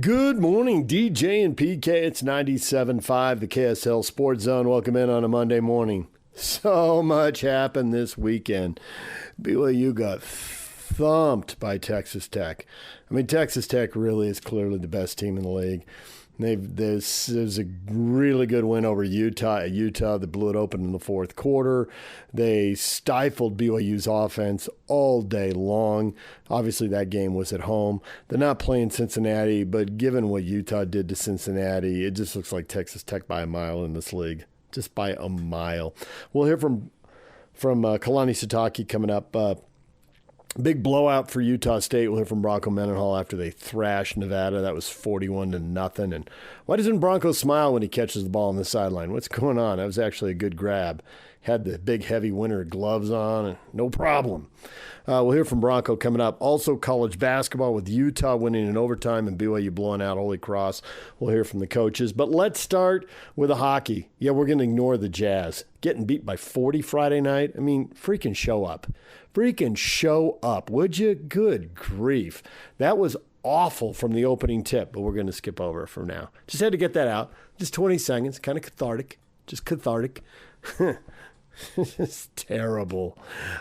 Good morning, DJ and PK. It's 97.5, the KSL Sports Zone. Welcome in on a Monday morning. So much happened this weekend. BYU got thumped by Texas Tech. I mean, Texas Tech really is clearly the best team in the league. There's a really good win over Utah. Utah that blew it open in the fourth quarter. They stifled BYU's offense all day long. Obviously, that game was at home. They're not playing Cincinnati, but given what Utah did to Cincinnati, it just looks like Texas Tech by a mile in this league. Just by a mile. We'll hear from Kalani Sitake coming up. Big blowout for Utah State. We'll hear from Bronco Mendenhall after they thrashed Nevada. That was 41-0. And why doesn't Bronco smile when he catches the ball on the sideline? What's going on? That was actually a good grab. Had the big, heavy winter gloves on, and no problem. We'll hear from Bronco coming up. Also, college basketball with Utah winning in overtime and BYU blowing out Holy Cross. We'll hear from the coaches. But let's start with the hockey. Yeah, we're going to ignore the Jazz. Getting beat by 40 Friday night. I mean, freaking show up. Freaking show up, would you? Good grief. That was awful from the opening tip, but we're going to skip over it for now. Just had to get that out. Just 20 seconds. Kind of cathartic. Just cathartic. It's terrible.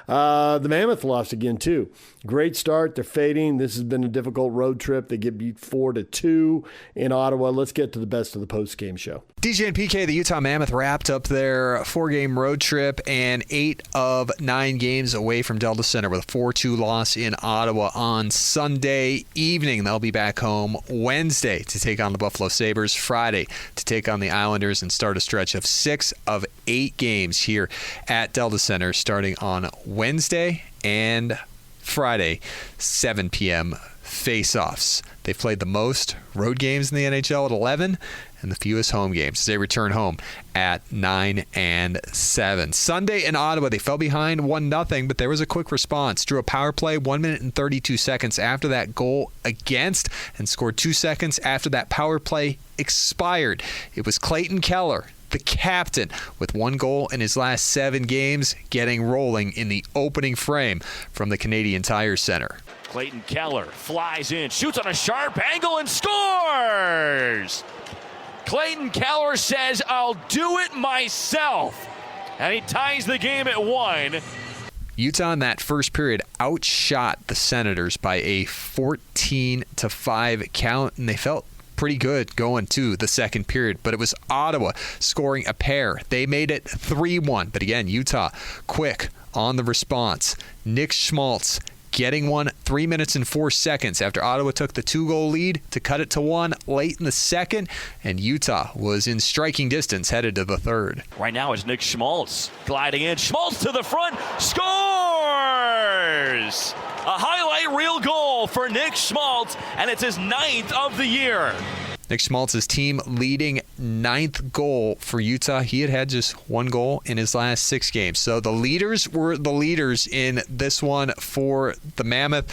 The Mammoth lost again, too. Great start. They're fading. This has been a difficult road trip. They get beat 4-2 in Ottawa. Let's get to the best of the post-game show. DJ and PK, the Utah Mammoth wrapped up their 4-game road trip and 8 of 9 games away from Delta Center with a 4-2 loss in Ottawa on Sunday evening. They'll be back home Wednesday to take on the Buffalo Sabres, Friday to take on the Islanders, and start a stretch of 6 of 8 games here at Delta Center starting on Wednesday and Friday, 7 p.m. face-offs. They've played the most road games in the NHL at 11 and the fewest home games. They return home at 9-7. Sunday in Ottawa, they fell behind 1-0, but there was a quick response. Drew a power play 1 minute and 32 seconds after that goal against and scored 2 seconds after that power play expired. It was Clayton Keller, the captain, with 1 goal in his last 7 games, getting rolling in the opening frame from the Canadian Tire Center. Clayton Keller flies in, shoots on a sharp angle, and scores! Clayton Keller says, "I'll do it myself." And he ties the game at 1. Utah in that first period outshot the Senators by a 14-5 count, and they felt pretty good going to the second period, but it was Ottawa scoring a pair. They made it 3-1, but again, Utah quick on the response. Nick Schmaltz getting one 3 minutes and 4 seconds after Ottawa took the 2-goal lead to cut it to 1 late in the second, and Utah was in striking distance headed to the third. Right now is Nick Schmaltz gliding in. Schmaltz to the front, scores! A highlight reel goal for Nick Schmaltz, and it's his 9th of the year. Nick Schmaltz's team leading 9th goal for Utah. He had just 1 goal in his last 6 games. So the leaders were the leaders in this one for the Mammoth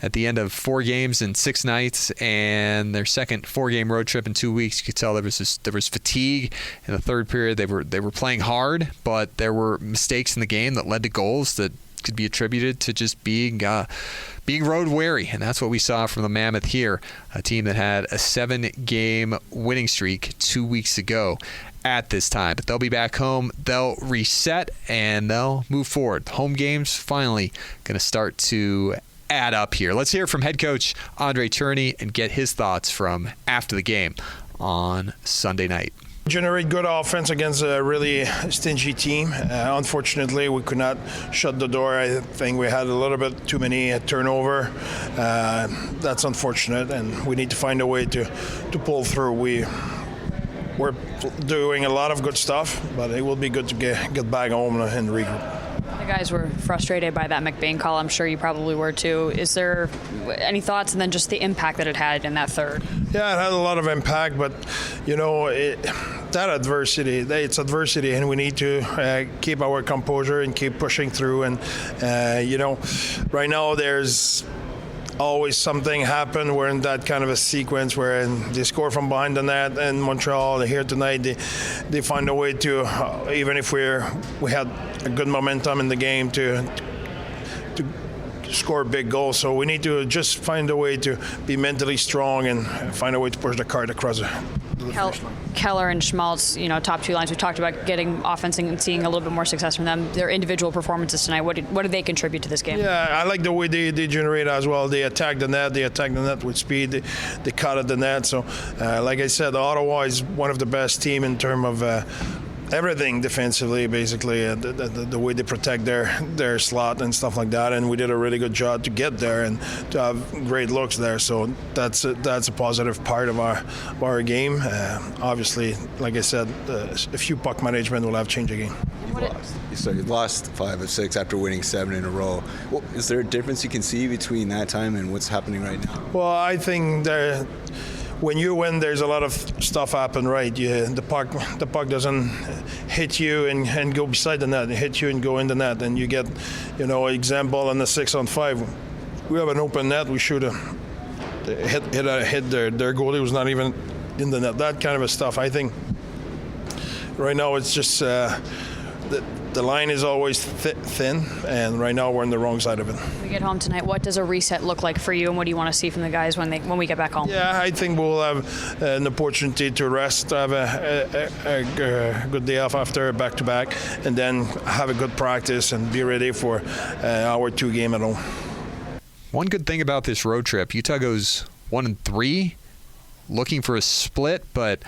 at the end of 4 games and 6 nights, and their second 4-game road trip in 2 weeks. You could tell there was fatigue in the third period. They were playing hard, but there were mistakes in the game that led to goals that could be attributed to just being road weary, and that's what we saw from the Mammoth here, a team that had a 7-game winning streak 2 weeks ago at this time. But they'll be back home, they'll reset, and they'll move forward. Home games finally going to start to add up here. Let's hear from head coach Andre Tourney and get his thoughts from after the game on Sunday night. Generate good offense against a really stingy team. Unfortunately, we could not shut the door. I think we had a little bit too many turnover. That's unfortunate, and we need to find a way to pull through. We're doing a lot of good stuff, but it will be good to get back home and regroup. The guys were frustrated by that McBain call. I'm sure you probably were too. Is there any thoughts, and then just the impact that it had in that third? Yeah, it had a lot of impact, but that adversity, it's adversity, and we need to keep our composure and keep pushing through. And right now there's always something happen. We're in that kind of a sequence where they score from behind the net in Montreal. Here tonight, they find a way to, even if we had a good momentum in the game, to score big goals. So we need to just find a way to be mentally strong and find a way to push the cart across the finish line. Keller and Schmaltz, top two lines. We talked about getting offense and seeing a little bit more success from them. Their individual performances tonight, what did they contribute to this game? Yeah, I like the way they generate as well. They attack the net. They attack the net with speed. They cut at the net. So, like I said, Ottawa is one of the best team in terms of everything defensively, basically, the way they protect their slot and stuff like that, and we did a really good job to get there and to have great looks there. So that's a positive part of our game. Obviously, like I said, a few puck management will have changed again. You lost 5 of 6 after winning 7 in a row. Well, is there a difference you can see between that time and what's happening right now? Well, I think when you win, there's a lot of stuff happen, right? The puck doesn't hit you and go beside the net. It hits you and go in the net, and you get, example on the 6-on-5. We have an open net. We should have hit their goalie was not even in the net. That kind of stuff. I think right now it's just the line is always thin, and right now we're on the wrong side of it. When we get home tonight, what does a reset look like for you, and what do you want to see from the guys when we get back home? Yeah, I think we'll have an opportunity to rest, have a good day off after back-to-back, and then have a good practice and be ready for our 2 game at home. One good thing about this road trip, Utah goes 1-3, looking for a split, but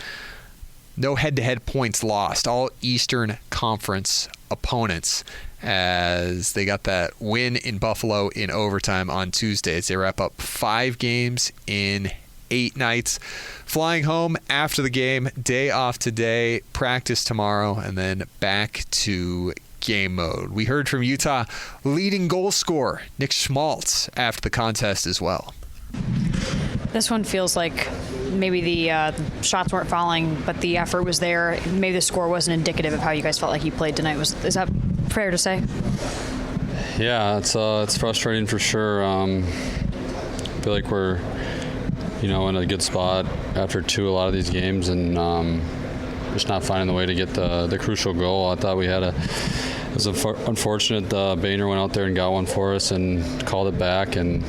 no head-to-head points lost. All Eastern Conference opponents, as they got that win in Buffalo in overtime on Tuesday as they wrap up 5 games in 8 nights. Flying home after the game, day off today, practice tomorrow, and then back to game mode. We heard from Utah leading goal scorer Nick Schmaltz after the contest as well. This one feels like maybe the shots weren't falling, but the effort was there. Maybe the score wasn't indicative of how you guys felt like you played tonight. Is that fair to say? Yeah, it's frustrating for sure. I feel like we're, in a good spot after a lot of these games, and just not finding the way to get the crucial goal. I thought we had it was unfortunate. Boehner went out there and got one for us and called it back, and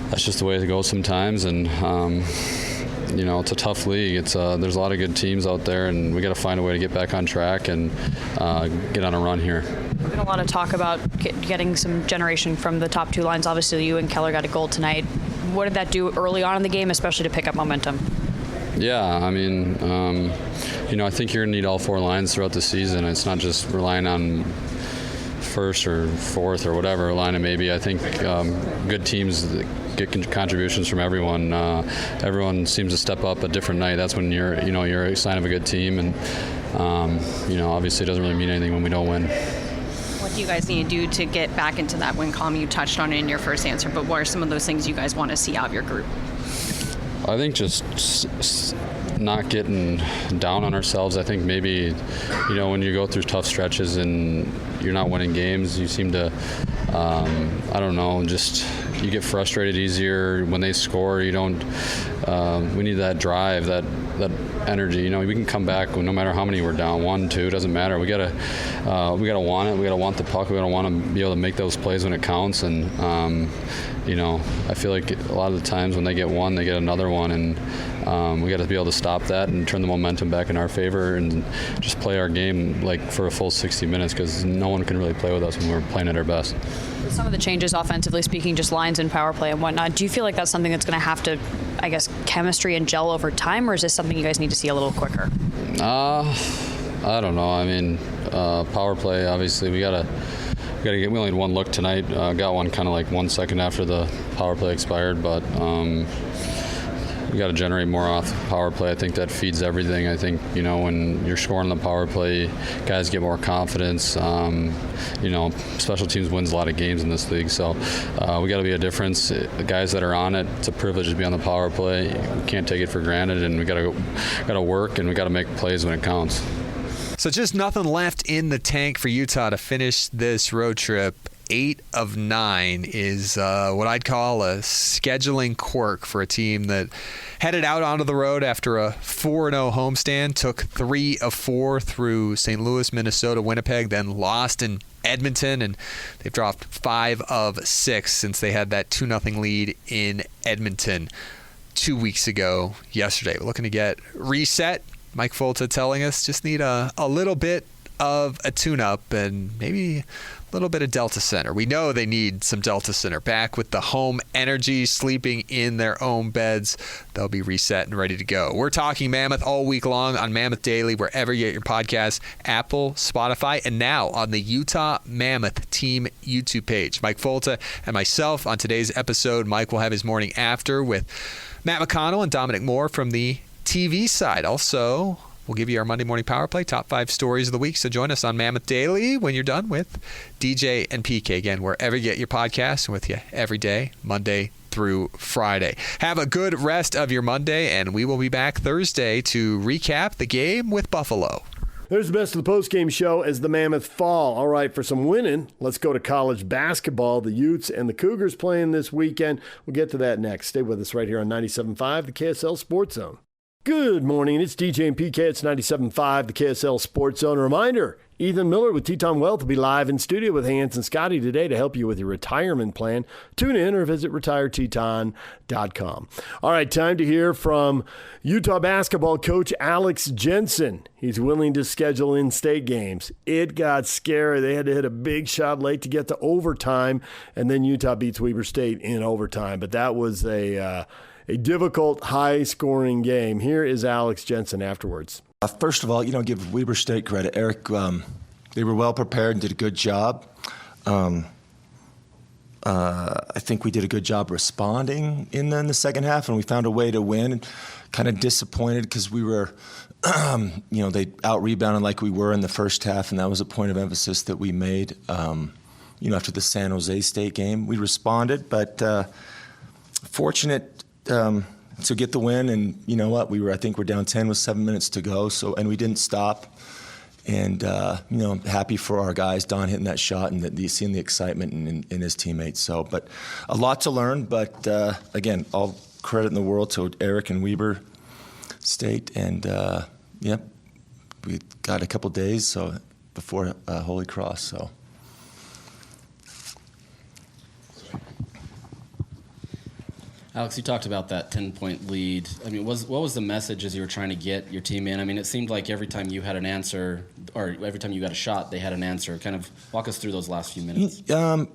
that's just the way it goes sometimes. And it's a tough league. There's a lot of good teams out there, and we got to find a way to get back on track and get on a run here. There's been a lot of talk about getting some generation from the top 2 lines. Obviously, you and Keller got a goal tonight. What did that do early on in the game, especially to pick up momentum? Yeah, I mean, I think you're going to need all 4 lines throughout the season. It's not just relying on first or fourth or whatever line it may be. I think good teams get contributions from everyone. Everyone seems to step up a different night. That's when you're a sign of a good team, and obviously it doesn't really mean anything when we don't win. What do you guys need to do to get back into that win column? You touched on it in your first answer, but what are some of those things you guys want to see out of your group? I think just not getting down on ourselves. I think maybe, when you go through tough stretches and you're not winning games, you seem to, just you get frustrated easier when they score. You don't. We need that drive, that energy. We can come back no matter how many we're down, 1, 2, doesn't matter. We gotta want it. We gotta want the puck. We gotta want to be able to make those plays when it counts. And I feel like a lot of the times when they get one, they get another one, and we got to be able to stop that and turn the momentum back in our favor and just play our game like for a full 60 minutes, because no one can really play with us when we're playing at our best. Some of the changes offensively speaking, just lines and power play and whatnot, do you feel like that's something that's going to have to, chemistry and gel over time, or is this something you guys need to see a little quicker? I don't know. I mean, power play, obviously we gotta get. We only had one look tonight. Got one kind of like 1 second after the power play expired, but we got to generate more off power play. I think that feeds everything. I think when you're scoring the power play, guys get more confidence. Special teams wins a lot of games in this league, so we got to be a difference. The guys that are on it, it's a privilege to be on the power play. We can't take it for granted, and we got to work, and we got to make plays when it counts. So just nothing left in the tank for Utah to finish this road trip. 8 of 9 is what I'd call a scheduling quirk for a team that headed out onto the road after a 4-0 homestand, took 3 of 4 through St. Louis, Minnesota, Winnipeg, then lost in Edmonton, and they've dropped 5 of 6 since they had that 2-0 lead in Edmonton 2 weeks ago yesterday. We're looking to get reset. Mike Folta telling us just need a little bit of a tune-up and maybe a little bit of Delta Center. We know they need some Delta Center back with the home energy, sleeping in their own beds. They'll be reset and ready to go. We're talking Mammoth all week long on Mammoth Daily, wherever you get your podcasts, Apple, Spotify, and now on the Utah Mammoth Team YouTube page. Mike Folta and myself on today's episode. Mike will have his morning after with Matt McConnell and Dominic Moore from the TV side. Also, we'll give you our Monday morning power play, top 5 stories of the week. So join us on Mammoth Daily when you're done with DJ and PK. Again, wherever you get your podcasts, and with you every day, Monday through Friday. Have a good rest of your Monday, and we will be back Thursday to recap the game with Buffalo. There's the best of the postgame show as the Mammoth fall. All right, for some winning, let's go to college basketball. The Utes and the Cougars playing this weekend. We'll get to that next. Stay with us right here on 97.5, the KSL Sports Zone. Good morning. It's DJ and PK. It's 97.5, the KSL Sports Zone. A reminder, Ethan Miller with Teton Wealth will be live in studio with Hans and Scotty today to help you with your retirement plan. Tune in or visit retireteton.com. All right, time to hear from Utah basketball coach Alex Jensen. He's willing to schedule in-state games. It got scary. They had to hit a big shot late to get to overtime, and then Utah beats Weber State in overtime. But that was a difficult, high-scoring game. Here is Alex Jensen afterwards. First of all, give Weber State credit. Eric, they were well prepared and did a good job. I think we did a good job responding in the second half, and we found a way to win. Kind of disappointed because we were, they out-rebounded like we were in the first half, and that was a point of emphasis that we made. After the San Jose State game, we responded, but fortunate to get the win, and you know what? I think we're down 10 with 7 minutes to go. And we didn't stop. And I'm happy for our guys, Don hitting that shot, and seeing the excitement in his teammates. But a lot to learn. But again, all credit in the world to Eric and Weber State. And we got a couple days before Holy Cross. So. Alex, you talked about that 10-point lead. I mean, what was the message as you were trying to get your team in? I mean, it seemed like every time you had an answer, or every time you got a shot, they had an answer. Kind of walk us through those last few minutes. I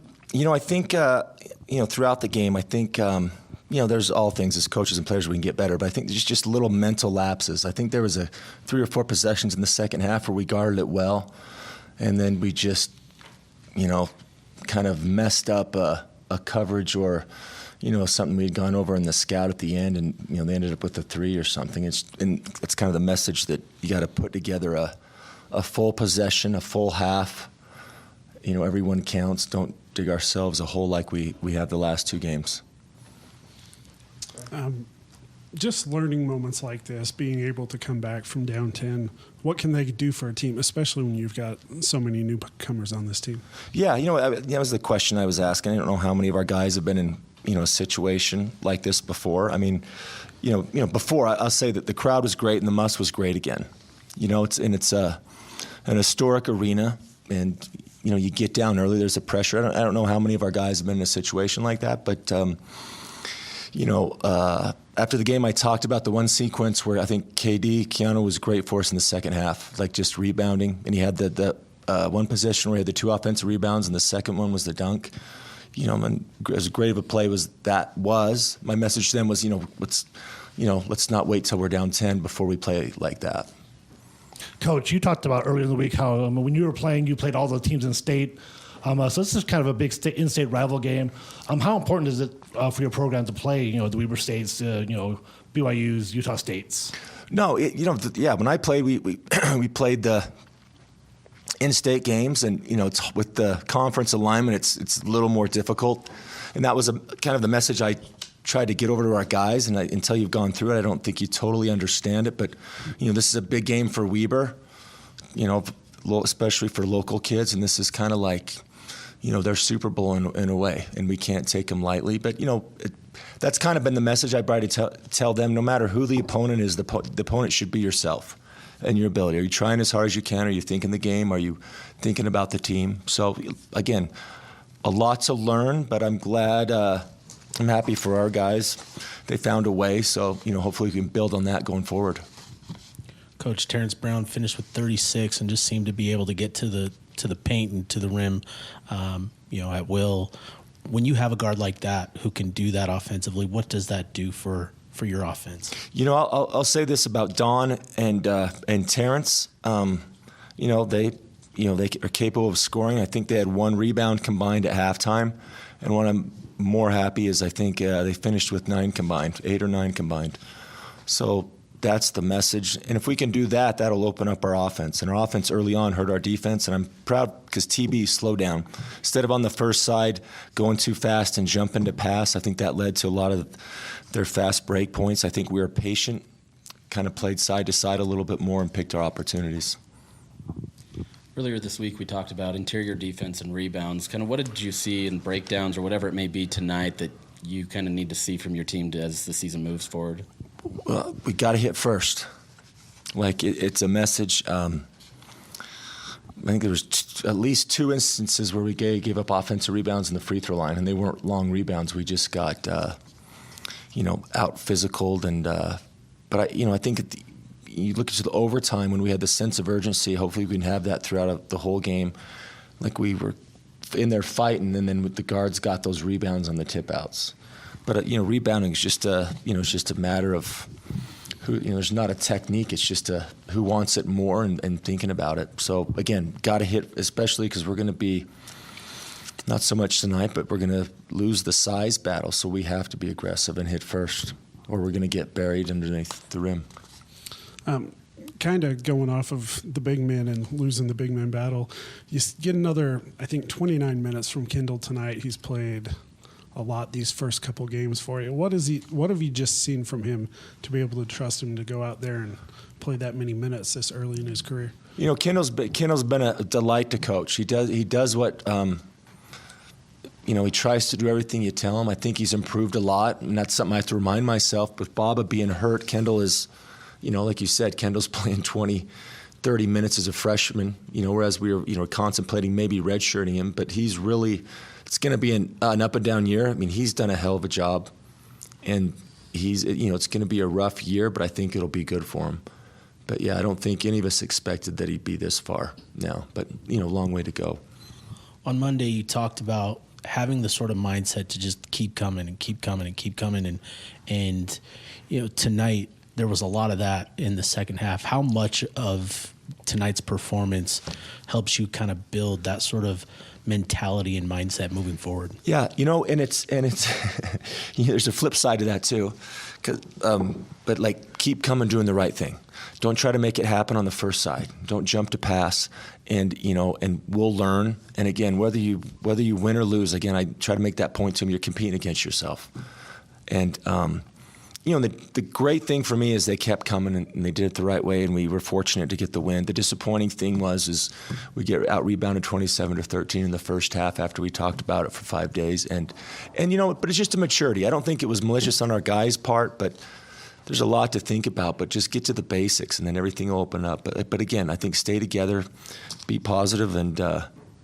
think, throughout the game, I think, there's all things as coaches and players we can get better, but I think there's just little mental lapses. I think there was 3 or 4 possessions in the second half where we guarded it well, and then we just, kind of messed up a coverage or something we had gone over in the scout at the end, and they ended up with a 3 or something. It's kind of the message that you got to put together a full possession, a full half. Everyone counts. Don't dig ourselves a hole like we have the last 2 games. Just learning moments like this, being able to come back from down 10. What can they do for a team, especially when you've got so many newcomers on this team? Yeah, that was the question I was asking. I don't know how many of our guys have been in a situation like this before. I mean, before I'll say that the crowd was great and the muss was great again. It's an historic arena, and you get down early. There's a pressure. I don't know how many of our guys have been in a situation like that, but after the game, I talked about the one sequence where I think Keanu was great for us in the second half, like just rebounding, and he had the one possession where he had the 2 offensive rebounds, and the second one was the dunk. And as great of a play as that was, my message to them was, let's not wait till we're down 10 before we play like that. Coach, you talked about earlier in the week how when you were playing, you played all the teams in state. So this is kind of a big in-state rival game. How important is it for your program to play, the Weber States, BYU's, Utah States? No, when I played, we played the in-state games, and it's with the conference alignment, it's a little more difficult, and that was kind of the message I tried to get over to our guys. And until you've gone through it, I don't think you totally understand it. But this is a big game for Weber, especially for local kids, and this is kind of like their Super Bowl in a way, and we can't take them lightly. But that's kind of been the message I tried to tell them. No matter who the opponent is, the opponent should be yourself. and your ability. Are you trying as hard as you can? Are you thinking the game? Are you thinking about the team? So, again, a lot to learn, but I'm glad, I'm happy for our guys. They found a way, so, hopefully we can build on that going forward. Coach, Terrence Brown finished with 36 and just seemed to be able to get to the paint and to the rim, at will. When you have a guard like that who can do that offensively, what does that do for your offense? I'll say this about Don and Terrence. They are capable of scoring. I think they had 1 rebound combined at halftime, and what I'm more happy is I think they finished with 9 combined, 8 or 9 combined. So that's the message. And if we can do that, that'll open up our offense. And our offense early on hurt our defense, and I'm proud because TB slowed down. Instead of on the first side going too fast and jumping to pass, I think that led to a lot of their fast break points. I think we were patient, kind of played side to side a little bit more and picked our opportunities. Earlier this week, we talked about interior defense and rebounds. Kind of what did you see in breakdowns or whatever it may be tonight that you kind of need to see from your team as the season moves forward? Well, we got to hit first. It's a message. I think there was at least 2 instances where we gave up offensive rebounds in the free throw line, and they weren't long rebounds. We just got, out physicaled. And but I think you look at the overtime when we had the sense of urgency. Hopefully, we can have that throughout the whole game. Like we were in there fighting, and then the guards got those rebounds on the tip outs. But rebounding is just it's just a matter of who. There's not a technique. It's just who wants it more and thinking about it. So again, got to hit, especially because we're going to be not so much tonight, but we're going to lose the size battle. So we have to be aggressive and hit first, or we're going to get buried underneath the rim. Kind of going off of the big men and losing the big men battle, you get another, I think, 29 minutes from Kendall tonight. He's played a lot these first couple games for you. What have you just seen from him to be able to trust him to go out there and play that many minutes this early in his career? Kendall's been a delight to coach. He does what he tries to do everything you tell him. I think he's improved a lot, and that's something I have to remind myself. With Baba being hurt, Kendall is, like you said, Kendall's playing 20, 30 minutes as a freshman, whereas we were, contemplating maybe redshirting him, but he's really, it's going to be an up and down year. I mean, he's done a hell of a job, and it's going to be a rough year, but I think it'll be good for him. But yeah, I don't think any of us expected that he'd be this far now, but long way to go. On Monday, you talked about having the sort of mindset to just keep coming and keep coming and keep coming, and tonight there was a lot of that in the second half. How much of tonight's performance helps you kind of build that sort of mentality and mindset moving forward? Yeah, and it's there's a flip side to that too, but keep coming, doing the right thing. Don't try to make it happen on the first side. Don't jump to pass, and we'll learn. And again, whether you win or lose, again, I try to make that point to them. You're competing against yourself, and the great thing for me is they kept coming and they did it the right way, and we were fortunate to get the win. The disappointing thing is we get out-rebounded 27-13 in the first half after we talked about it for 5 days. And but it's just a maturity. I don't think it was malicious on our guys' part, but there's a lot to think about. But just get to the basics, and then everything will open up. But again, I think stay together, be positive, and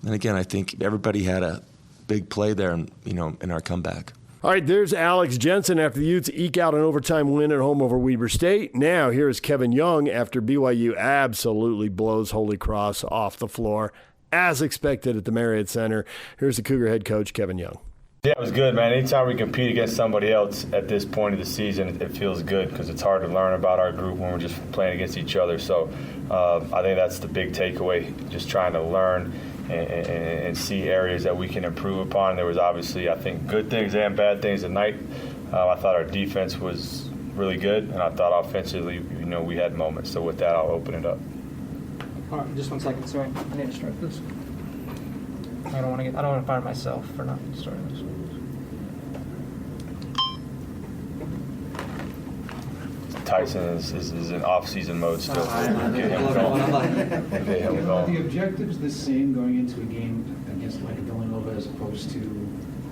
again, I think everybody had a big play there, in our comeback. All right, there's Alex Jensen after the Utes eke out an overtime win at home over Weber State. Now here's Kevin Young after BYU absolutely blows Holy Cross off the floor, as expected at the Marriott Center. Here's the Cougar head coach, Kevin Young. Yeah, it was good, man. Anytime we compete against somebody else at this point of the season, it feels good because it's hard to learn about our group when we're just playing against each other. So I think that's the big takeaway, just trying to learn and see areas that we can improve upon. There was obviously, I think, good things and bad things tonight. I thought our defense was really good, and I thought offensively, we had moments. So with that, I'll open it up. All right, just 1 second. Sorry, I need to start this. I don't want to fire myself for not starting this. Tyson is in off-season mode still. Get him going. Are the objectives the same going into a game against Villanova as opposed to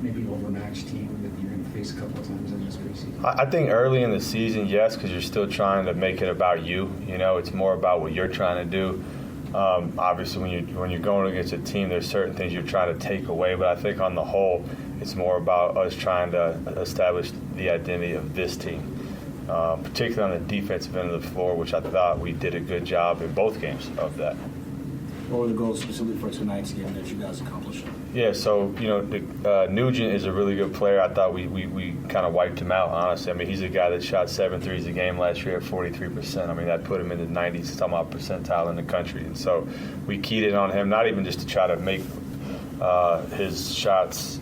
maybe overmatched team that you're going to face a couple of times in this preseason? I think early in the season, yes, because you're still trying to make it about you. It's more about what you're trying to do. Obviously, when you're going against a team, there's certain things you're trying to take away. But I think on the whole, it's more about us trying to establish the identity of this team, particularly on the defensive end of the floor, which I thought we did a good job in both games of that. What were the goals specifically for tonight's game that you guys accomplished? Yeah, so, Nugent is a really good player. I thought we kind of wiped him out, honestly. I mean, he's a guy that shot 7 threes a game last year at 43%. I mean, that put him in the 90s-some-odd percentile in the country. And so we keyed in on him, not even just to try to make his shots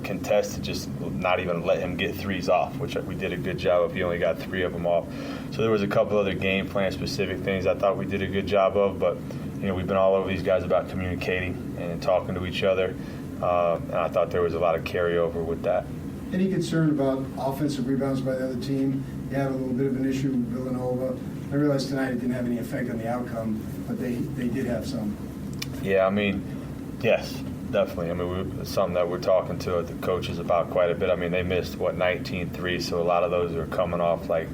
contested, just not even let him get threes off, which we did a good job of. He only got 3 of them off. So there was a couple other game plan specific things I thought we did a good job of, but we've been all over these guys about communicating and talking to each other, and I thought there was a lot of carryover with that. Any concern about offensive rebounds by the other team? You had a little bit of an issue with Villanova. I realized tonight it didn't have any effect on the outcome, but they did have some. Yeah, I mean, yes, definitely. I mean, it's something that we're talking to the coaches about quite a bit. I mean, they missed, 19 threes, so a lot of those are coming off like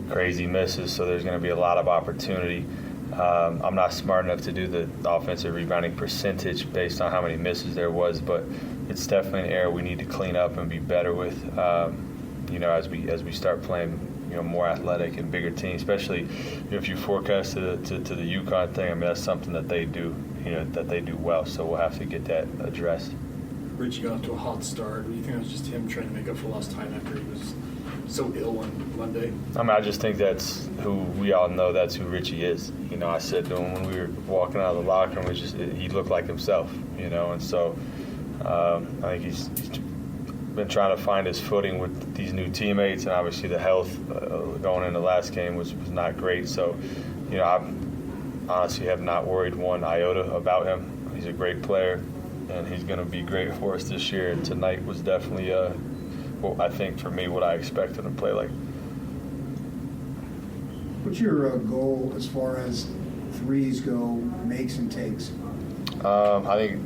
crazy misses, so there's going to be a lot of opportunity. I'm not smart enough to do the offensive rebounding percentage based on how many misses there was, but it's definitely an area we need to clean up and be better with, as we start playing, more athletic and bigger teams, especially if you forecast to the UConn thing. I mean, that's something that they do, that they do well, so we'll have to get that addressed. Richie got off to a hot start. Do you think it was just him trying to make up for lost time after he was so ill on Monday? I mean, I just think that's who we all know. That's who Richie is. I said to him when we were walking out of the locker room, he looked like himself. And so I think he's been trying to find his footing with these new teammates, and obviously the health going into the last game was not great. So, I honestly have not worried one iota about him. He's a great player, and he's going to be great for us this year. And tonight was definitely I think for me, what I expected him to play like. What's your goal as far as threes go, makes and takes? I think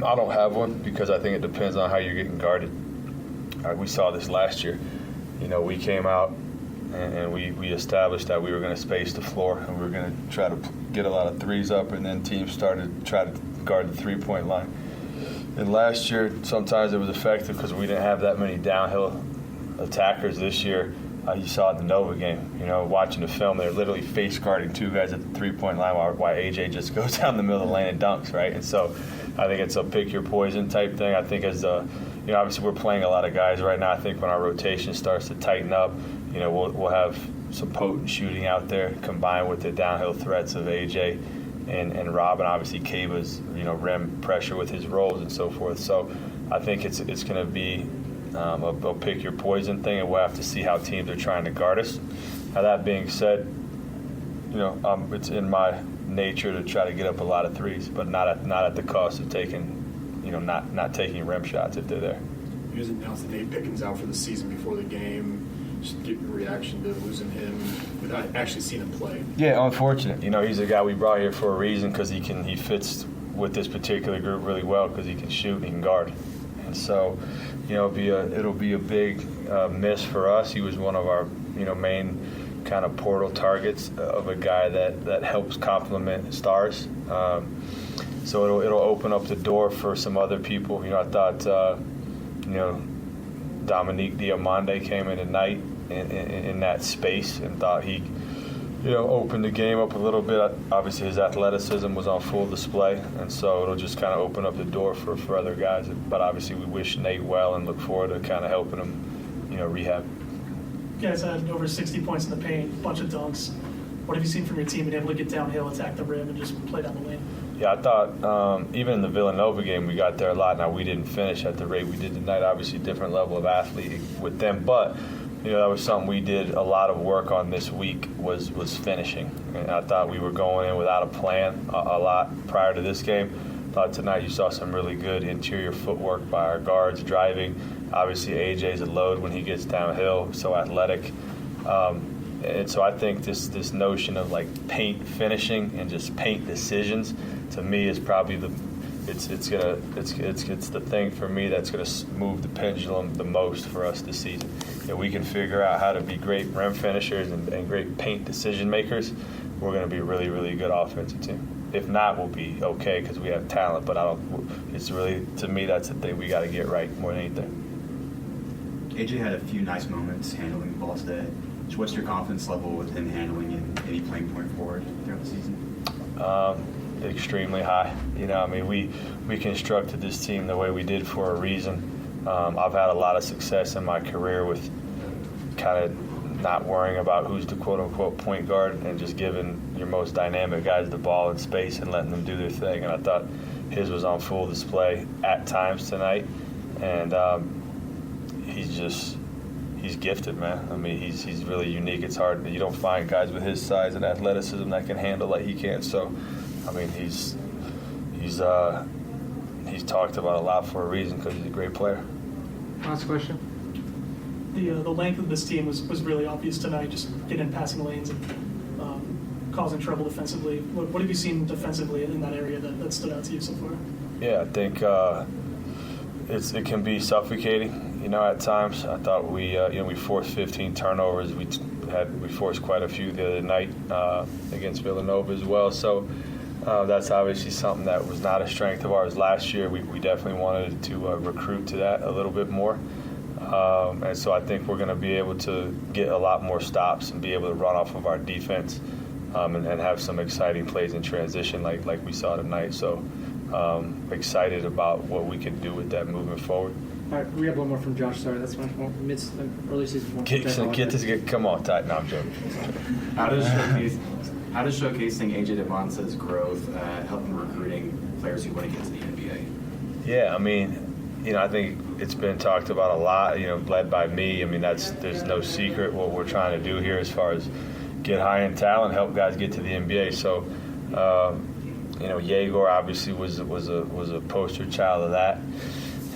I don't have one because I think it depends on how you're getting guarded. We saw this last year. We came out and we established that we were going to space the floor and we were going to try to get a lot of threes up, and then teams started to try to guard the three-point line. And last year, sometimes it was effective because we didn't have that many downhill attackers. This year, you saw it in the Nova game. Watching the film, they're literally face guarding 2 guys at the three-point line while AJ just goes down the middle of the lane and dunks, right? And so I think it's a pick your poison type thing. I think as obviously we're playing a lot of guys right now. I think when our rotation starts to tighten up, we'll have some potent shooting out there combined with the downhill threats of AJ and Rob, and obviously Kava's rim pressure with his rolls and so forth. So I think it's going to be a pick your poison thing, and we'll have to see how teams are trying to guard us. Now that being said, it's in my nature to try to get up a lot of threes, but not at the cost of taking, not taking rim shots if they're there. You guys announced that Nate Pickens out for the season before the game. Just get your reaction to losing him without actually seeing him play. Yeah, unfortunate. He's a guy we brought here for a reason because he fits with this particular group really well because he can shoot and he can guard. And so, it'll be a big miss for us. He was one of our main kind of portal targets of a guy that helps complement stars. So it'll open up the door for some other people. I thought Dominique Diamande came in tonight in that space and thought he opened the game up a little bit. Obviously his athleticism was on full display, and so it'll just kind of open up the door for other guys. But obviously we wish Nate well and look forward to kind of helping him rehab. You guys had over 60 points in the paint, a bunch of dunks. What have you seen from your team being able to get downhill, attack the rim, and just play down the lane? Yeah, I thought even in the Villanova game we got there a lot. Now we didn't finish at the rate we did tonight. Obviously different level of athlete with them, but that was something we did a lot of work on this week was finishing. And I thought we were going in without a plan a lot prior to this game. I thought tonight you saw some really good interior footwork by our guards driving. Obviously AJ's a load when he gets downhill, so athletic. And so I think this notion of like paint finishing and just paint decisions to me is probably it's the thing for me that's going to move the pendulum the most for us this season. If we can figure out how to be great rim finishers and great paint decision makers, we're going to be a really, really good offensive team. If not, we'll be okay because we have talent. But it's really, to me, that's the thing we got to get right more than anything. AJ had a few nice moments handling the ball today. So what's your confidence level with him handling and any playing point forward throughout the season? Extremely high. We constructed this team the way we did for a reason. I've had a lot of success in my career with kind of not worrying about who's the quote-unquote point guard and just giving your most dynamic guys the ball in space and letting them do their thing. And I thought his was on full display at times tonight. And he's gifted, man. I mean, he's really unique. It's hard. You don't find guys with his size and athleticism that can handle like he can. So, I mean, he's talked about a lot for a reason because he's a great player. Last question. The length of this team was really obvious tonight, just getting in passing lanes and causing trouble defensively. What have you seen defensively in that area that stood out to you so far? Yeah, I think it can be suffocating, at times. I thought we forced 15 turnovers. We forced quite a few the other night against Villanova as well. So that's obviously something that was not a strength of ours last year. We definitely wanted to recruit to that a little bit more. And so I think we're going to be able to get a lot more stops and be able to run off of our defense and have some exciting plays in transition like we saw tonight. So excited about what we can do with that moving forward. All right, we have one more from Josh. Sorry, that's my early season one. Come on, Ty. No, I'm joking. How does showcasing AJ Devonta's growth help in recruiting players who want to get to the NBA? Yeah, I mean, I think it's been talked about a lot, led by me. I mean, there's no secret what we're trying to do here as far as get high in talent, help guys get to the NBA. So, Yegor obviously was a poster child of that.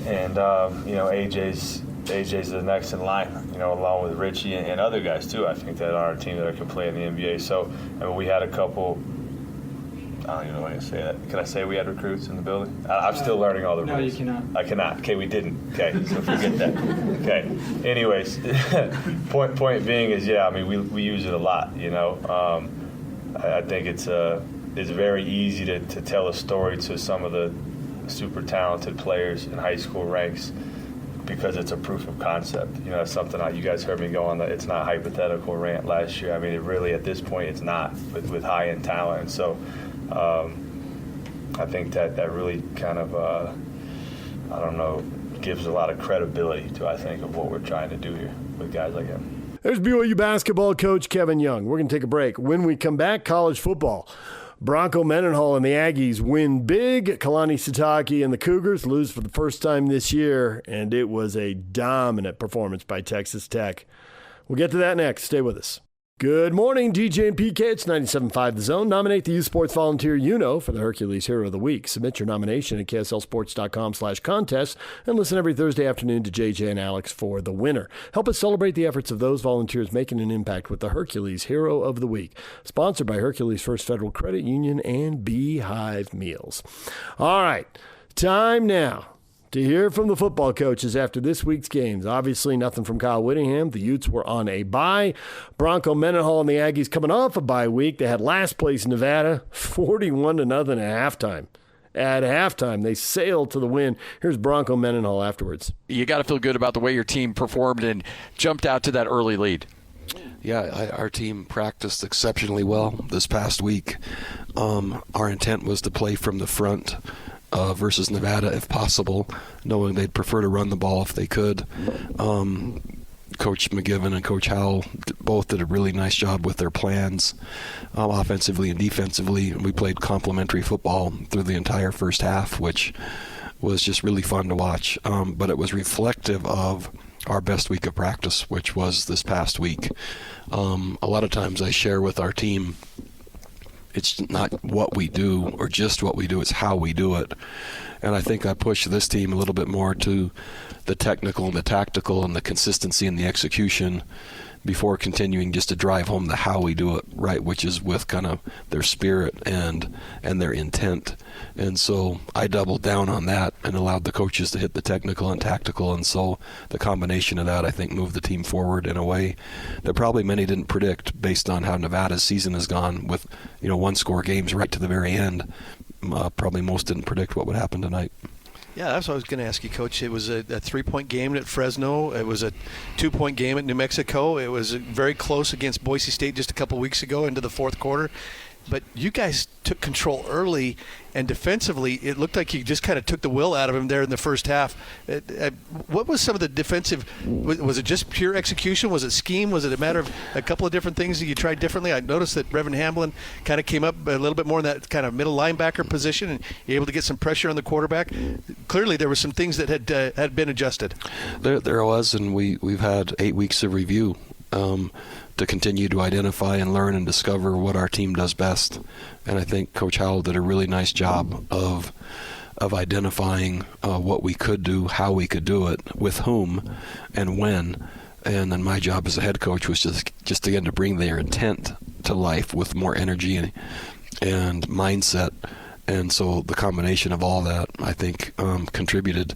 And, AJ's the next in line, along with Richie and other guys too, I think, that are on our team that can play in the NBA. So, we had a couple, I don't even know if I can say that. Can I say we had recruits in the building? I'm still learning all the rules. No, you cannot. I cannot. Okay, we didn't. Okay, so forget that. Okay. Anyways, point being is, we use it a lot, I think it's very easy to tell a story to some of the super talented players in high school ranks because it's a proof of concept. It's something you guys heard me go on the it's not hypothetical rant last year. I mean, it really, at this point, it's not with high-end talent. And so I think that really kind of, gives a lot of credibility to, I think, of what we're trying to do here with guys like him. There's BYU basketball coach Kevin Young. We're going to take a break. When we come back, college football. Bronco Mendenhall and the Aggies win big. Kalani, Sitake and the Cougars lose for the first time this year, and it was a dominant performance by Texas Tech. We'll get to that next. Stay with us. Good morning, DJ and PK. It's 97.5 The Zone. Nominate the youth sports volunteer for the Hercules Hero of the Week. Submit your nomination at kslsports.com/contest and listen every Thursday afternoon to JJ and Alex for the winner. Help us celebrate the efforts of those volunteers making an impact with the Hercules Hero of the Week. Sponsored by Hercules First Federal Credit Union and Beehive Meals. All right, time now to hear from the football coaches after this week's games. Obviously, nothing from Kyle Whittingham. The Utes were on a bye. Bronco Mendenhall and the Aggies coming off a bye week. They had last place Nevada, 41-0 at halftime. At halftime, they sailed to the win. Here's Bronco Mendenhall afterwards. You got to feel good about the way your team performed and jumped out to that early lead. Yeah, our team practiced exceptionally well this past week. Our intent was to play from the front versus Nevada if possible, knowing they'd prefer to run the ball if they could. Coach McGivern and Coach Howell both did a really nice job with their plans, offensively and defensively. We played complementary football through the entire first half, which was just really fun to watch. But it was reflective of our best week of practice, which was this past week. A lot of times I share with our team, it's not what we do or just what we do, it's how we do it. And I think I push this team a little bit more to the technical and the tactical and the consistency and the execution before continuing just to drive home the how we do it, right, which is with kind of their spirit and their intent. And so I doubled down on that and allowed the coaches to hit the technical and tactical, and so the combination of that, I think, moved the team forward in a way that probably many didn't predict based on how Nevada's season has gone with, one-score games right to the very end. Probably most didn't predict what would happen tonight. Yeah, that's what I was going to ask you, Coach. It was a 3-point game at Fresno. It was a 2-point game at New Mexico. It was very close against Boise State just a couple weeks ago into the fourth quarter. But you guys took control early, and defensively, it looked like you just kind of took the will out of him there in the first half. What was some of the defensive? Was it just pure execution? Was it scheme? Was it a matter of a couple of different things that you tried differently? I noticed that Revan Hamblin kind of came up a little bit more in that kind of middle linebacker position, and you're able to get some pressure on the quarterback. Clearly, there were some things that had been adjusted. There was, and we've had 8 weeks of review. To continue to identify and learn and discover what our team does best. And I think Coach Howell did a really nice job of identifying what we could do, how we could do it, with whom, and when. And then my job as a head coach was just again to bring their intent to life with more energy and mindset. And so the combination of all that, I think, contributed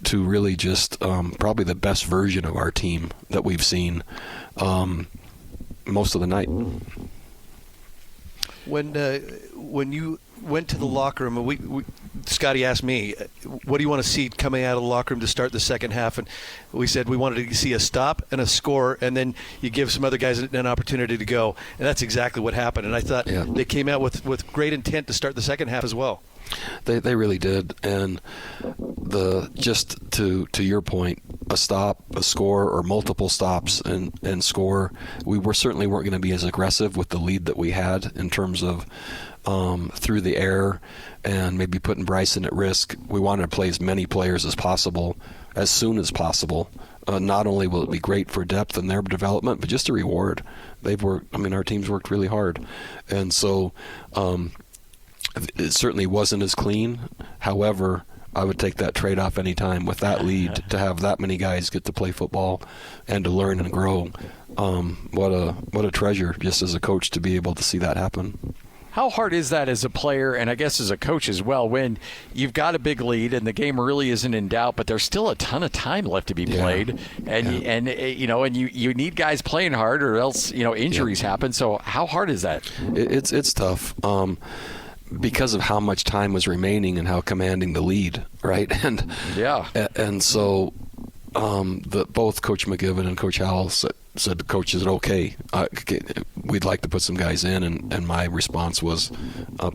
to really just probably the best version of our team that we've seen most of the night. When you went to the locker room, and Scotty asked me, what do you want to see coming out of the locker room to start the second half? And we said we wanted to see a stop and a score, and then you give some other guys an opportunity to go. And that's exactly what happened. And I thought they came out with great intent to start the second half as well. They really did, and just to your point, a stop, a score, or multiple stops and score, we certainly weren't going to be as aggressive with the lead that we had in terms of through the air and maybe putting Bryson at risk. We wanted to play as many players as possible, as soon as possible. Not only will it be great for depth and their development, but just a reward. Our team's worked really hard, and so. It certainly wasn't as clean. However, I would take that trade-off any time with that lead to have that many guys get to play football and to learn and grow. What a treasure just as a coach to be able to see that happen. How hard is that as a player, and I guess as a coach as well, when you've got a big lead and the game really isn't in doubt, but there's still a ton of time left to be played, and you need guys playing hard, or else injuries happen. So how hard is that? It's tough. Because of how much time was remaining and how commanding the lead, right? And so both Coach McGiven and Coach Howell said, Coach, is it okay? We'd like to put some guys in, and my response was,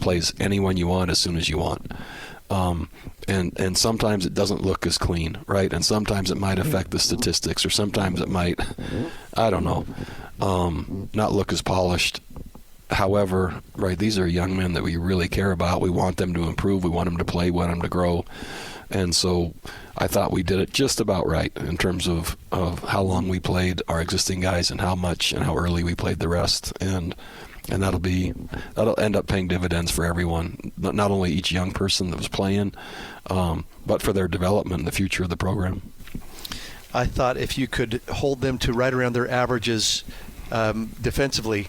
plays anyone you want as soon as you want. And sometimes it doesn't look as clean, right? And sometimes it might affect the statistics, or sometimes it might, I don't know, not look as polished. However, right, these are young men that we really care about. We want them to improve. We want them to play. We want them to grow. And so I thought we did it just about right in terms of how long we played our existing guys and how much and how early we played the rest. And that'll end up paying dividends for everyone, not only each young person that was playing, but for their development in the future of the program. I thought if you could hold them to right around their averages defensively,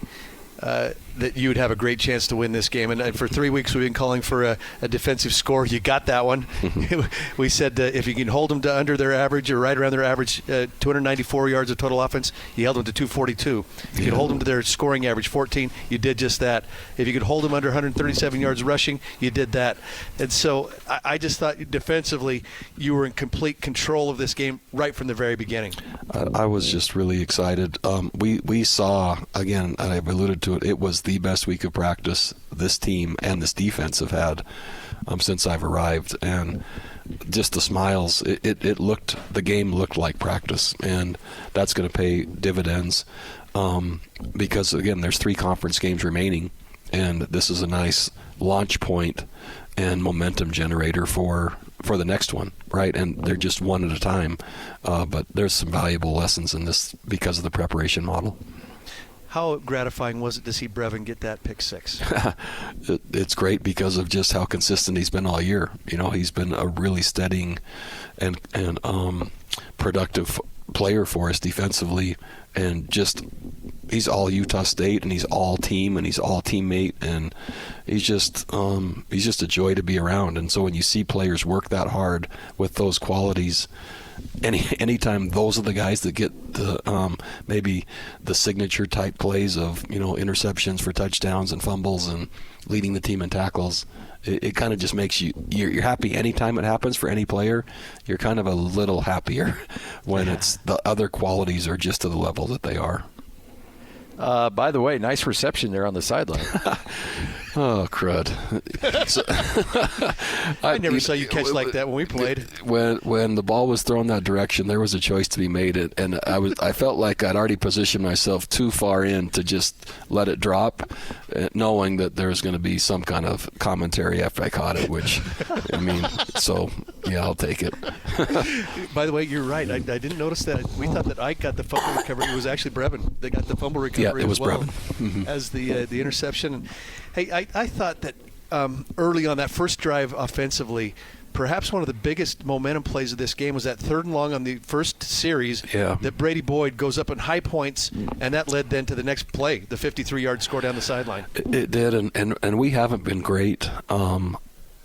that you would have a great chance to win this game. And for 3 weeks we've been calling for a defensive score. You got that one. We said if you can hold them to under their average or right around their average, 294 yards of total offense, you held them to 242. If you could hold them to their scoring average, 14, you did just that. If you could hold them under 137 yards rushing, you did that. And so I just thought defensively you were in complete control of this game right from the very beginning. I was just really excited. We saw, again, I've alluded to it, it was the best week of practice this team and this defense have had since I've arrived, and just the smiles. The game looked like practice, and that's going to pay dividends because again, there's 3 conference games remaining, and this is a nice launch point and momentum generator for the next one, right? And they're just one at a time, but there's some valuable lessons in this because of the preparation model. How gratifying was it to see Brevin get that pick 6? It's great because of just how consistent he's been all year. He's been a really steadying and productive player for us defensively, and just he's all Utah State, and he's all team, and he's all teammate, and he's just a joy to be around. And so when you see players work that hard with those qualities, anytime those are the guys that get the maybe the signature type plays of interceptions for touchdowns and fumbles and leading the team in tackles, it kind of just makes you're happy anytime it happens for any player. You're kind of a little happier when it's the other qualities are just to the level that they are. By the way, nice reception there on the sideline. Oh, crud. I never saw you catch like that when we played. When the ball was thrown that direction, there was a choice to be made, and I felt like I'd already positioned myself too far in to just let it drop, knowing that there was going to be some kind of commentary after I caught it, which, so, yeah, I'll take it. By the way, you're right. I didn't notice that. We thought that Ike got the fumble recovery. It was actually Brevin. They got the fumble recovery it was as well Brevin. as the interception. Hey, I thought that early on that first drive offensively, perhaps one of the biggest momentum plays of this game was that 3rd and long on the first series that Brady Boyd goes up in high points, and that led then to the next play, the 53-yard score down the sideline. It did, and we haven't been great.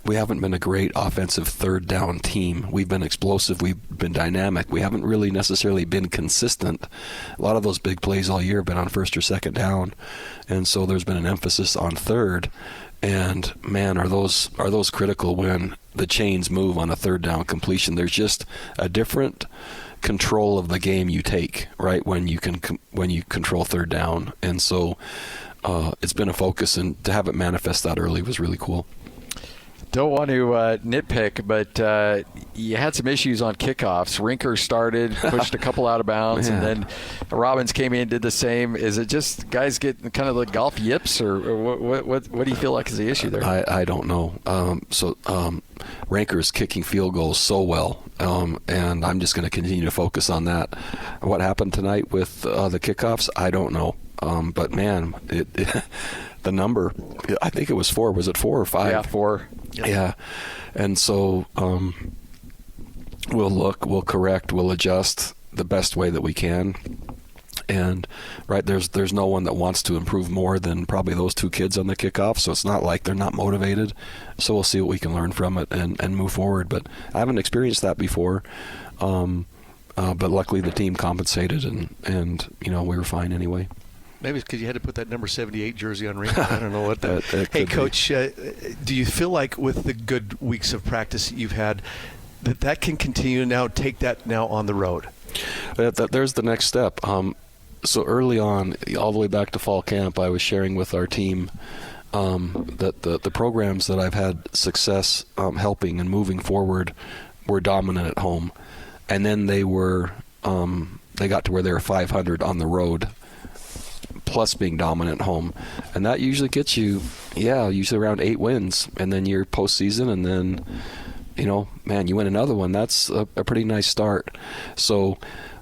We haven't been a great offensive 3rd down team. We've been explosive. We've been dynamic. We haven't really necessarily been consistent. A lot of those big plays all year have been on 1st or 2nd down, and so there's been an emphasis on 3rd. And man, are those critical when the chains move on a 3rd down completion. There's just a different control of the game you take, right, when you control 3rd down. And so it's been a focus, and to have it manifest that early was really cool. Don't want to nitpick, but you had some issues on kickoffs. Rinker started, pushed a couple out of bounds, and then Robbins came in and did the same. Is it just guys get kind of like golf yips, or what do you feel like is the issue there? I don't know. Rinker's kicking field goals so well, and I'm just going to continue to focus on that. What happened tonight with the kickoffs, I don't know. But man, the number, I think it was 4. Was it 4 or 5? Yeah, 4. Yeah. And so we'll look, we'll correct, we'll adjust the best way that we can. And right, there's no one that wants to improve more than probably those 2 kids on the kickoff, so it's not like they're not motivated. So we'll see what we can learn from it and move forward. But I haven't experienced that before. But luckily the team compensated, and we were fine anyway. Maybe it's because you had to put that number 78 jersey on Rinker. I don't know what that. Hey, Coach, do you feel like with the good weeks of practice that you've had, that can continue now? Take that now on the road. There's the next step. So early on, all the way back to fall camp, I was sharing with our team that the programs that I've had success helping and moving forward were dominant at home, and then they got to where they were 500 on the road, plus being dominant at home, and that usually gets you, usually around 8 wins, and then you're postseason, and then, you win another one. That's a pretty nice start. So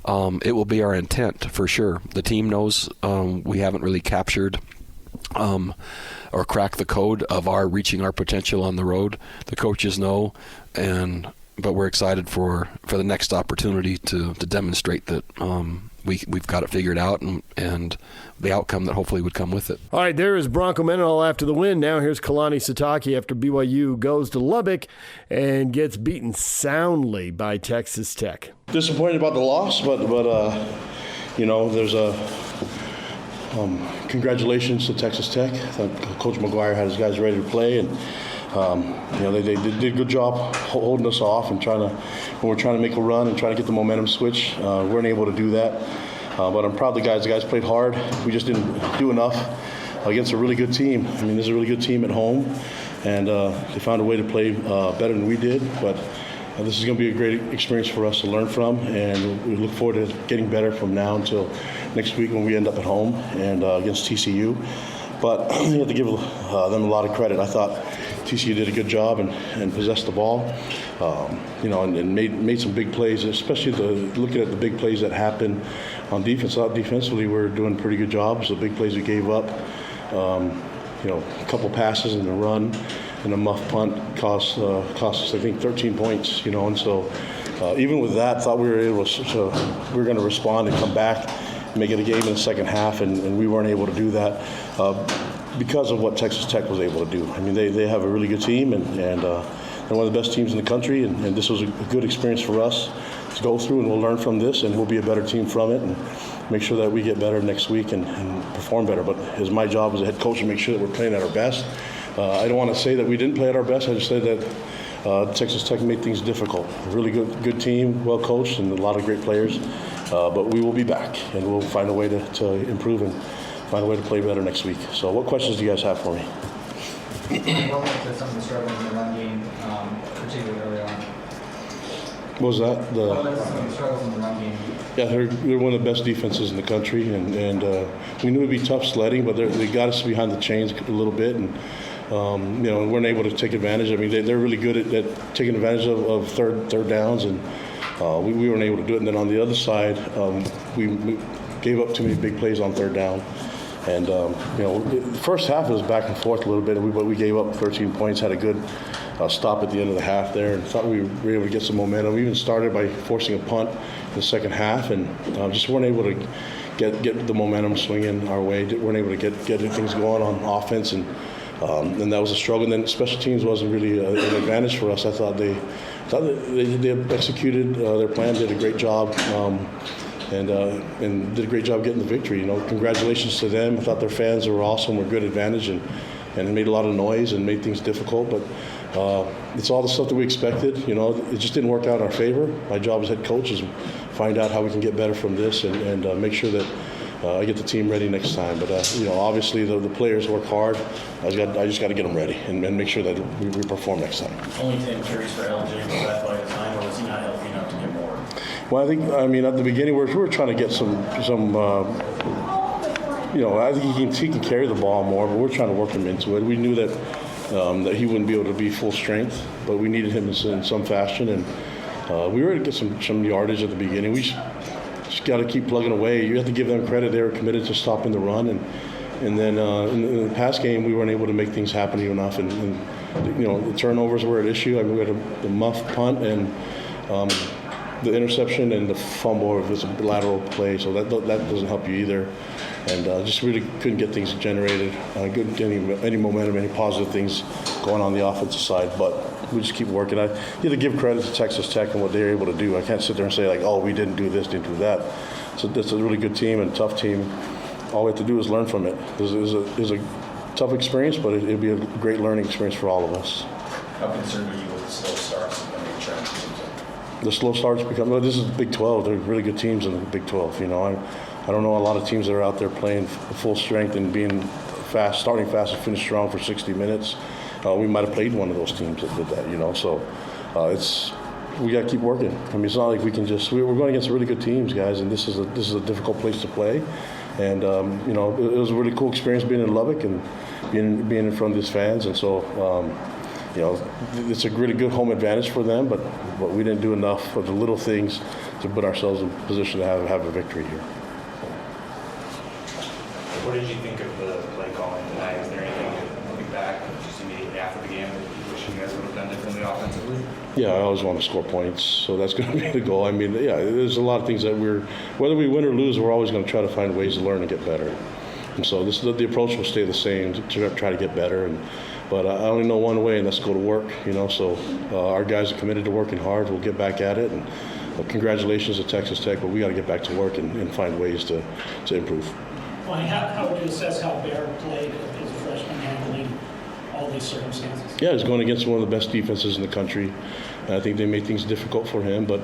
it will be our intent for sure. The team knows we haven't really captured or cracked the code of our reaching our potential on the road. The coaches know, but we're excited for the next opportunity to demonstrate that we've got it figured out, and the outcome that hopefully would come with it. All right, there is Bronco Mendenhall after the win. Now here's Kalani Sitake after BYU goes to Lubbock and gets beaten soundly by Texas Tech. Disappointed about the loss, but there's a congratulations to Texas Tech. I thought Coach McGuire had his guys ready to play, and they did a good job holding us off and when we're trying to make a run and trying to get the momentum switch. We weren't able to do that. But I'm proud of the guys. The guys played hard. We just didn't do enough against a really good team. This is a really good team at home, and they found a way to play better than we did. But this is going to be a great experience for us to learn from, and we look forward to getting better from now until next week when we end up at home and against TCU. But you have to give them a lot of credit. I thought TCU did a good job and possessed the ball, and made some big plays, especially looking at the big plays that happened on defense. Defensively, we're doing a pretty good job. So the big plays we gave up, a couple passes in the run and a muff punt cost us, I think, 13 points, and so even with that, thought we were able to we were going to respond and come back, make it a game in the second half, and we weren't able to do that because of what Texas Tech was able to do. I mean, they have a really good team, and they're one of the best teams in the country, and this was a good experience for us to go through, and we'll learn from this, and we'll be a better team from it, and make sure that we get better next week and perform better. But it's my job as a head coach to make sure that we're playing at our best. I don't want to say that we didn't play at our best. I just said that Texas Tech made things difficult. A really good team, well coached, and a lot of great players. But we will be back, and we'll find a way to improve and find a way to play better next week. So what questions do you guys have for me? Welcome to some of the struggles in the run game, particularly early on. What was that? Some of the struggles in the run game. Yeah, they're one of the best defenses in the country, and we knew it'd be tough sledding, but they got us behind the chains a little bit, and weren't able to take advantage. I mean, they're really good at taking advantage of third downs, and we weren't able to do it. And then on the other side, we gave up too many big plays on third down. And, the first half was back and forth a little bit, but we gave up 13 points, had a good stop at the end of the half there, and thought we were able to get some momentum. We even started by forcing a punt in the second half, and just weren't able to get the momentum swinging our way. Weren't able to get things going on offense, and that was a struggle. And then special teams wasn't really an advantage for us. I thought they executed their plan, did a great job. And did a great job getting the victory. Congratulations to them. I thought their fans were awesome, were good advantage, and made a lot of noise and made things difficult. But it's all the stuff that we expected. It just didn't work out in our favor. My job as head coach is find out how we can get better from this and make sure that I get the team ready next time. But obviously the players work hard. I just got to get them ready and make sure that we perform next time. Only 10 carries for LJ. Was that by design, or was he not healthy enough to get more? Well, I think, at the beginning, we were trying to get some I think he can carry the ball more, but we're trying to work him into it. We knew that he wouldn't be able to be full strength, but we needed him in some fashion, and we were able to get some yardage at the beginning. We just got to keep plugging away. You have to give them credit. They were committed to stopping the run, and then in the pass game, we weren't able to make things happen enough, and the turnovers were an issue. I mean, we had the muff punt and the interception and the fumble was a lateral play, so that doesn't help you either. And just really couldn't get things generated, couldn't get any momentum, any positive things going on the offensive side. But we just keep working. You have to give credit to Texas Tech and what they're able to do. I can't sit there and say, we didn't do this, didn't do that. So that's a really good team and tough team. All we have to do is learn from it. It was a tough experience, but it'll be a great learning experience for all of us. How concerned are you with the slow starts? The slow starts this is Big 12. They're really good teams in the Big 12. I don't know a lot of teams that are out there playing full strength and being fast, starting fast and finish strong for 60 minutes. We might have played one of those teams that did that. So we got to keep working. I mean, it's not like we can just. We're going against really good teams, guys, and this is a difficult place to play. And it was a really cool experience being in Lubbock and being in front of these fans, and so. It's a really good home advantage for them, but we didn't do enough of the little things to put ourselves in position to have a victory here. What did you think of the play calling tonight? Is there anything looking back just immediately after the game that you wish you guys would have done differently offensively? Yeah, I always want to score points, so that's going to be the goal. I mean, there's a lot of things that whether we win or lose, we're always going to try to find ways to learn and get better. And so the approach will stay the same to try to get better. But I only know one way, and that's go to work. So our guys are committed to working hard. We'll get back at it. And congratulations to Texas Tech, but we got to get back to work and find ways to improve. Well, how would you assess how Bear played as a freshman handling all these circumstances? Yeah, he's going against one of the best defenses in the country. And I think they made things difficult for him. But,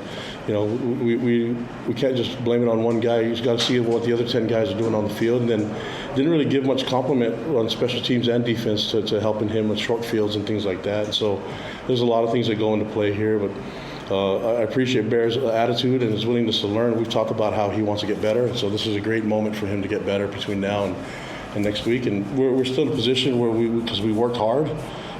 we can't just blame it on one guy. You've got to see what the other 10 guys are doing on the field. And then didn't really give much compliment on special teams and defense to helping him with short fields and things like that. And so there's a lot of things that go into play here. But I appreciate Bear's attitude and his willingness to learn. We've talked about how he wants to get better. And so this is a great moment for him to get better between now and next week. And we're still in a position where because we worked hard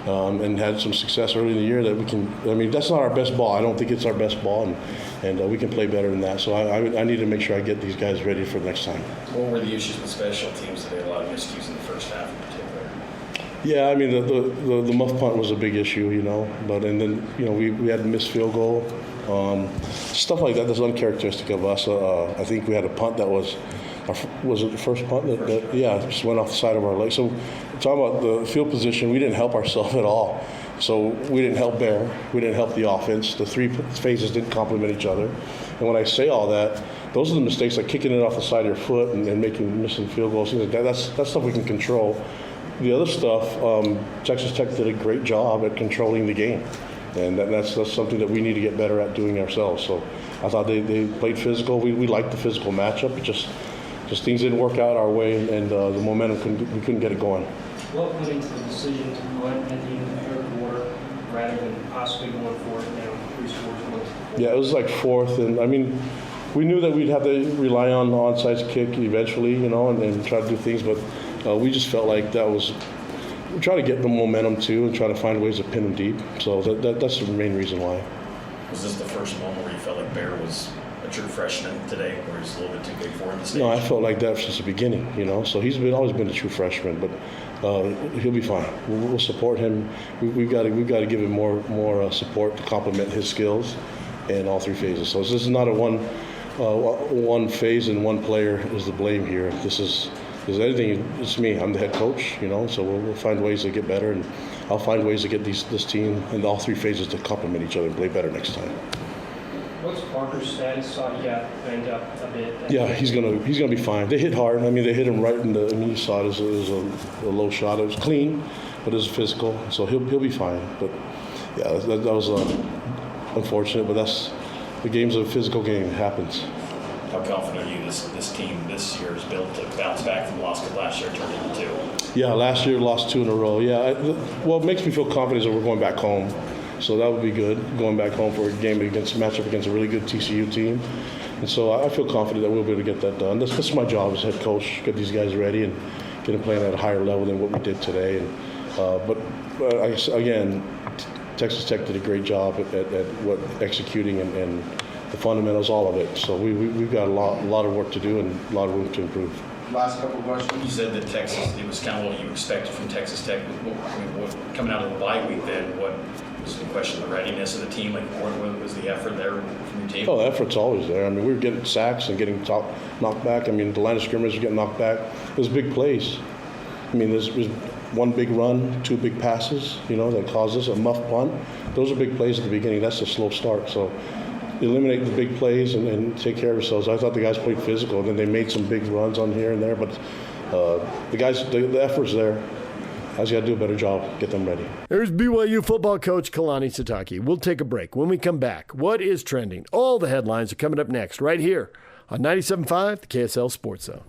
and had some success early in the year that we can. I mean, that's not our best ball. I don't think it's our best ball, and we can play better than that. So I need to make sure I get these guys ready for the next time. What were the issues with special teams? Did they allow miscues in the first half in particular? Yeah, I mean the muff punt was a big issue, but and then we had a missed field goal Stuff like that that's uncharacteristic of us. I think we had a punt that was it the first punt that just went off the side of our leg. So talking about the field position, we didn't help ourselves at all. So we didn't help Bear. We didn't help the offense. The three phases didn't complement each other. And when I say all that, those are the mistakes, like kicking it off the side of your foot and missing field goals, things like that. That's stuff we can control. The other stuff, Texas Tech did a great job at controlling the game. And that's something that we need to get better at doing ourselves. So I thought they played physical. We liked the physical matchup. It just things didn't work out our way, and the momentum, we couldn't get it going. What went into the decision to go at the end of the third quarter rather than possibly going for it down 3 scores? Yeah, it was like fourth, and I mean, we knew that we'd have to rely on the onside kick eventually, and try to do things, but we just felt like that was. We try to get the momentum too, and try to find ways to pin them deep. So that's the main reason why. Was this the first moment where you felt like Bear was a true freshman today, or he's a little bit too big for him to stage? No, I felt like that since the beginning. So he's always been a true freshman, but he'll be fine. We'll support him. We've got to give him more support to complement his skills in all 3 phases. So this is not a one phase and one player is the blame here. Because anything, it's me. I'm the head coach, so we'll find ways to get better, and I'll find ways to get this team in all 3 phases to complement each other and play better next time. What's Parker's status? Saw he got banged up a bit. Yeah, he's gonna be fine. They hit hard. I mean, they hit him right in the knee side. It was a low shot. It was clean, but it was physical, so he'll be fine. But yeah, that was unfortunate, but that's the game's a physical game. It happens. How confident are you this team this year is built to bounce back from the loss that last year turned into 2? Yeah, last year lost 2 in a row. Yeah, what makes me feel confident is that we're going back home. So that would be good, going back home for a matchup against a really good TCU team. And so I feel confident that we'll be able to get that done. That's my job as head coach, get these guys ready and get them playing at a higher level than what we did today. And, but again, Texas Tech did a great job at executing and the fundamentals, all of it. So we've got a lot of work to do and a lot of room to improve. Last couple of questions. You said that it was kind of what you expected from Texas Tech. Coming out of the bye week then, what was the question of the readiness of the team? Like, what was the effort there from your team? Oh, the effort's always there. I mean, we were getting sacks and getting knocked back. I mean, the line of scrimmage was getting knocked back. It was big plays. I mean, there's one big run, 2 big passes, that caused us a muff punt. Those are big plays at the beginning. That's a slow start. So eliminate the big plays and take care of ourselves. I thought the guys played physical, and then they made some big runs on here and there, but the effort's there. I just got to do a better job, get them ready. There's BYU football coach Kalani Sitake. We'll take a break. When we come back, what is trending? All the headlines are coming up next right here on 97.5, the KSL Sports Zone.